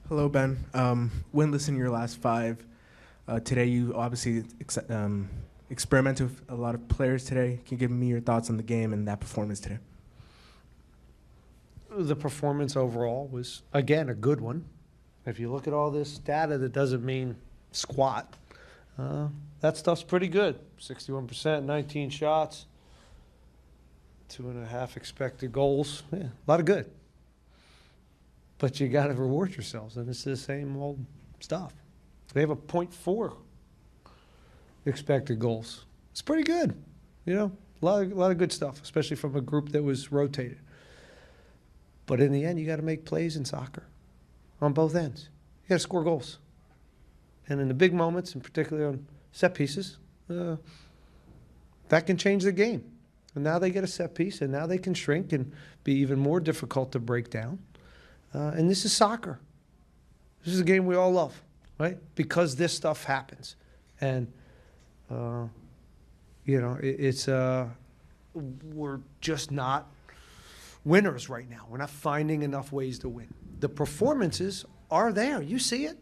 Hello, Ben. Winless in your last five. Today, you obviously experimented with a lot of players today. Can you give me your thoughts on the game and that performance today? The performance overall was, again, a good one. If you look at all this data, that doesn't mean squat. That stuff's pretty good. 61%, 19 shots, 2.5 expected goals. Yeah, a lot of good. But you got to reward yourselves, and it's the same old stuff. They have a .4 expected goals. It's pretty good, a lot of good stuff, especially from a group that was rotated. But in the end, you got to make plays in soccer on both ends. You got to score goals, and in the big moments, and particularly on set pieces, that can change the game. And now they get a set piece, and now they can shrink and be even more difficult to break down. And this is soccer. This is a game we all love, right? Because this stuff happens. And, we're just not winners right now. We're not finding enough ways to win. The performances are there. You see it.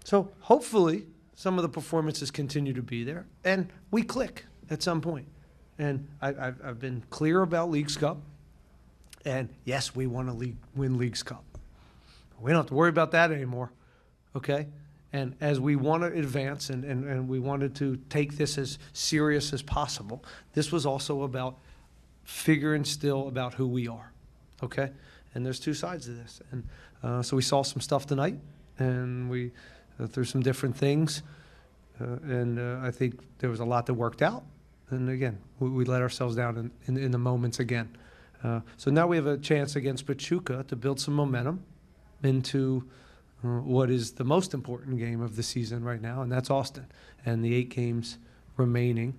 So hopefully some of the performances continue to be there, and we click at some point. And I've been clear about Leagues Cup. And yes, we want to win Leagues Cup. We don't have to worry about that anymore, okay? And as we want to advance and we wanted to take this as serious as possible, this was also about figuring still about who we are, okay? And there's two sides to this. And so we saw some stuff tonight, and we through some different things. And I think there was a lot that worked out. And again, we let ourselves down in the moments again. So now we have a chance against Pachuca to build some momentum into what is the most important game of the season right now, and that's Austin, and the 8 games remaining.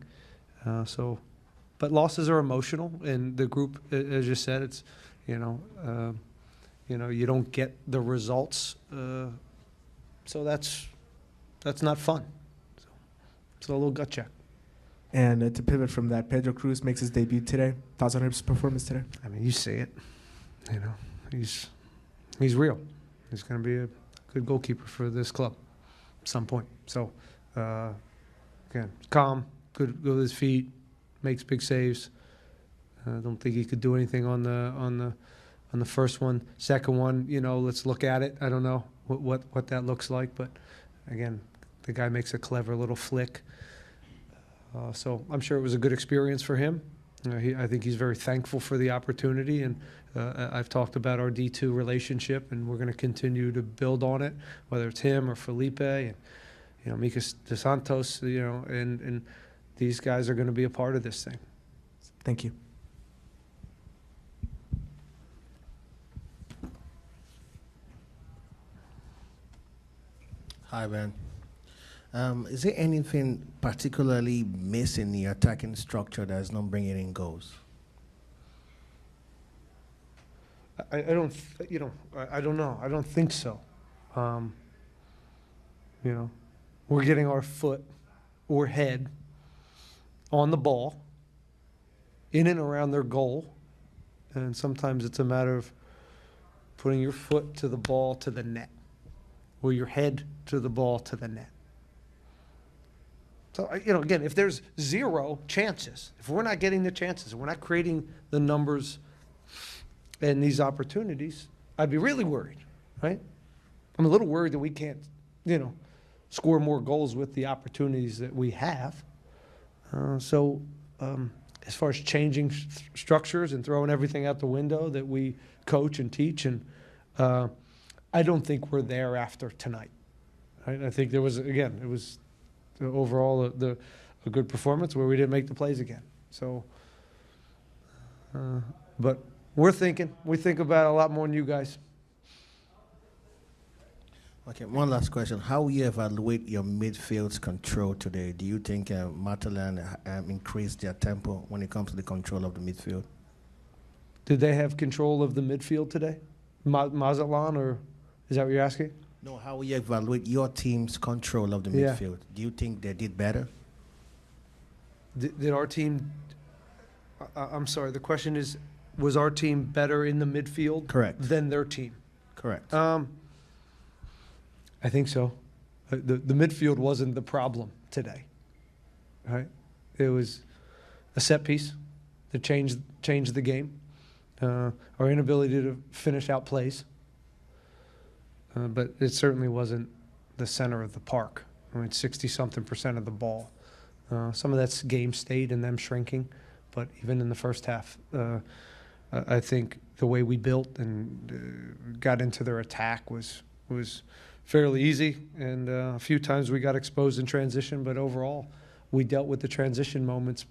But losses are emotional, and the group, as you said, it's you don't get the results, so that's not fun. So a little gut check. And to pivot from that, Pedro Cruz makes his debut today. Thoughts on his performance today? I mean, you see it. He's real. He's going to be a good goalkeeper for this club at some point. So, again, calm, good with his feet, makes big saves. I don't think he could do anything on the first one. Second one, let's look at it. I don't know what that looks like, but again, the guy makes a clever little flick. So I'm sure it was a good experience for him. I think he's very thankful for the opportunity, and I've talked about our D2 relationship, and we're going to continue to build on it, whether it's him or Felipe and Mika De Santos, and these guys are going to be a part of this thing. Thank you. Hi, Ben. Is there anything particularly missing in your attacking structure that is not bringing in goals? I don't know. I don't think so. We're getting our foot or head on the ball, in and around their goal, and sometimes it's a matter of putting your foot to the ball to the net, or your head to the ball to the net. So, again, if there's 0 chances, if we're not getting the chances, and we're not creating the numbers and these opportunities, I'd be really worried, right? I'm a little worried that we can't, score more goals with the opportunities that we have. As far as changing structures and throwing everything out the window that we coach and teach, and I don't think we're there after tonight. Right? I think it was overall a good performance where we didn't make the plays again. So, but we think about it a lot more than you guys. Okay, one last question. How will you evaluate your midfield's control today? Do you think Matalan increased their tempo when it comes to the control of the midfield? Did they have control of the midfield today? Mazatlan, or is that what you're asking? No, how will you evaluate your team's control of the midfield? Do you think they did better? Did our team I'm sorry, the question is, was our team better in the midfield Correct. than their team? Correct. I think so. The midfield wasn't the problem today, right? It was a set piece that changed the game. Our inability to finish out plays. But it certainly wasn't the center of the park. I mean, 60-something% of the ball. Some of that's game state and them shrinking. But even in the first half, I think the way we built and got into their attack was fairly easy. And a few times we got exposed in transition. But overall, we dealt with the transition moments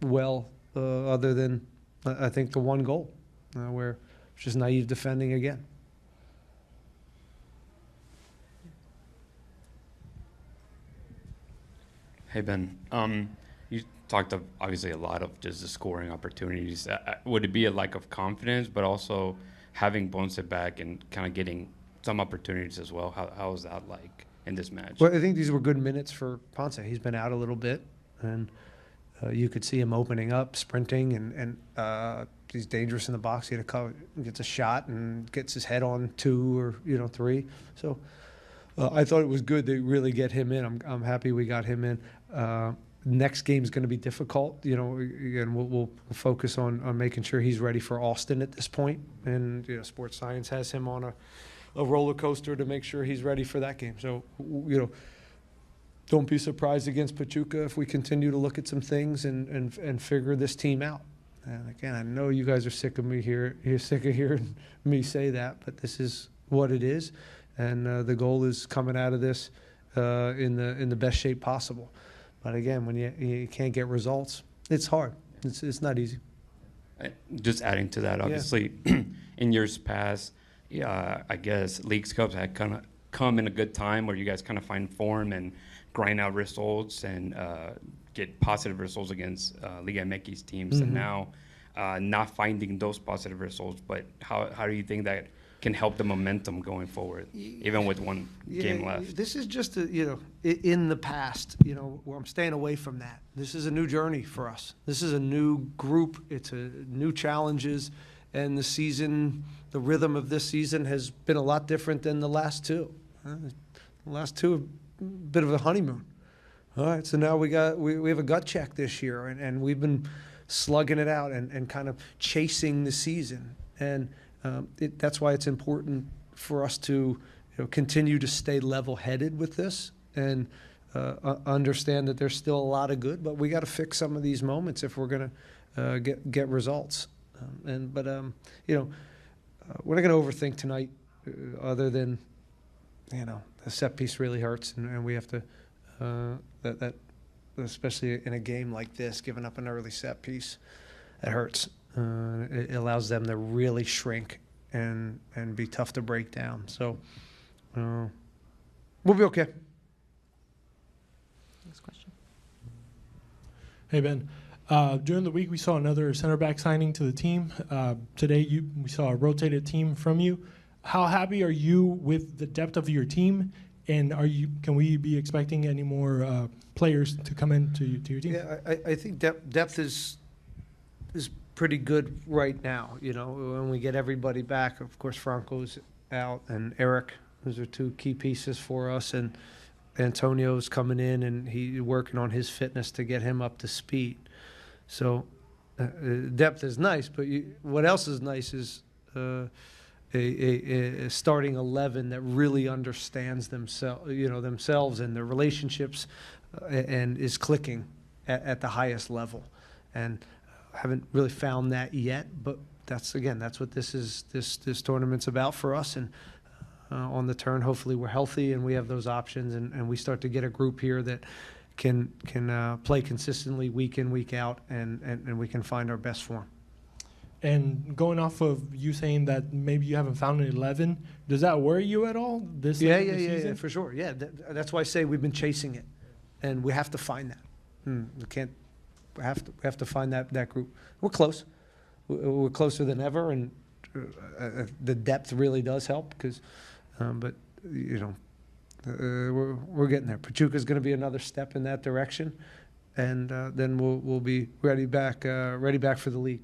well, other than, I think, the one goal, where it's just naive defending again. Hey, Ben. You talked of obviously a lot of just the scoring opportunities. Would it be a lack of confidence, but also having Ponce back and kind of getting some opportunities as well? How was that like in this match? Well, I think these were good minutes for Ponce. He's been out a little bit, and you could see him opening up, sprinting, and he's dangerous in the box. He gets a shot and gets his head on 2 or 3. So I thought it was good to really get him in. I'm happy we got him in. Next game is going to be difficult. Again, we'll focus on making sure he's ready for Austin at this point. And sports science has him on a roller coaster to make sure he's ready for that game. So don't be surprised against Pachuca if we continue to look at some things and figure this team out. And again, I know you guys are sick of me here. You're sick of hearing me say that, but this is what it is. And the goal is coming out of this in the best shape possible. But again, when you can't get results, it's hard. It's not easy. Just adding to that, obviously, in years past, I guess Leagues Cups had kind of come in a good time where you guys kind of find form and grind out results and get positive results against Liga MX teams. And now not finding those positive results. But how do you think that can help the momentum going forward, even with one game left? This is just in the past, where I'm staying away from that. This is a new journey for us. This is a new group. It's new challenges, and the rhythm of this season has been a lot different than the last two. The last two, a bit of a honeymoon. All right, so now we have a gut check this year, and we've been slugging it out and kind of chasing the season. And that's why it's important for us to continue to stay level-headed with this and understand that there's still a lot of good, but we got to fix some of these moments if we're going to get results. We're not going to overthink tonight, other than the set piece really hurts, and we have to that especially in a game like this, giving up an early set piece, that hurts. It allows them to really shrink and be tough to break down. So we'll be okay. Next question. Hey, Ben. During the week, we saw another center back signing to the team. Today, we saw a rotated team from you. How happy are you with the depth of your team? And can we be expecting any more players to come into your team? Yeah, I think depth is pretty good right now. When we get everybody back, of course, Franco's out and Eric. Those are two key pieces for us. And Antonio's coming in, and he's working on his fitness to get him up to speed. So depth is nice, but what else is nice is a starting 11 that really understands themselves and their relationships, and is clicking at the highest level. And haven't really found that yet, but that's what this tournament's about for us. And on the turn, hopefully we're healthy and we have those options, and we start to get a group here that can play consistently week in, week out, and we can find our best form. And going off of you saying that maybe you haven't found an 11, does that worry you at all? Yeah, for sure. Yeah, that's why I say we've been chasing it, and we have to find that. We have to find that group. We're close. We're closer than ever, and the depth really does help. But we're getting there. Pachuca's going to be another step in that direction, and then we'll be ready back for the league.